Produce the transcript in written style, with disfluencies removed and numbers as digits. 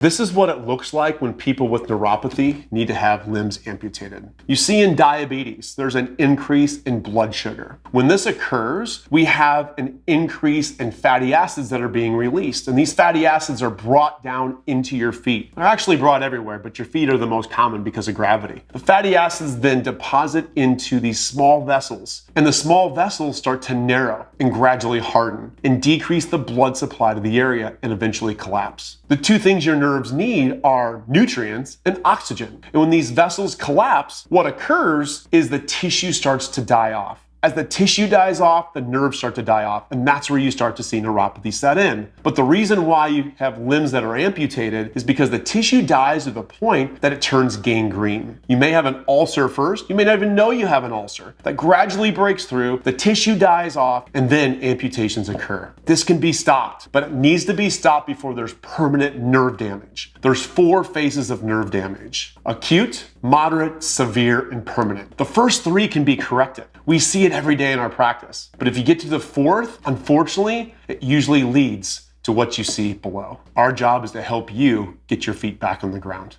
This is what it looks like when people with neuropathy need to have limbs amputated. You see in diabetes, there's an increase in blood sugar. When this occurs, we have an increase in fatty acids that are being released, and these fatty acids are brought down into your feet. They're actually brought everywhere, but your feet are the most common because of gravity. The fatty acids then deposit into these small vessels, and the small vessels start to narrow and gradually harden and decrease the blood supply to the area and eventually collapse. The two things your nerves need are nutrients and oxygen. And when these vessels collapse, what occurs is the tissue starts to die off. As the tissue dies off, the nerves start to die off, and that's where you start to see neuropathy set in. But the reason why you have limbs that are amputated is because the tissue dies to the point that it turns gangrene. You may have an ulcer first, you may not even know you have an ulcer. That gradually breaks through, the tissue dies off, and then amputations occur. This can be stopped, but it needs to be stopped before there's permanent nerve damage. There's 4 phases of nerve damage: acute, moderate, severe, and permanent. The first 3 can be corrected. We see it every day in our practice. But if you get to the 4th, unfortunately, it usually leads to what you see below. Our job is to help you get your feet back on the ground.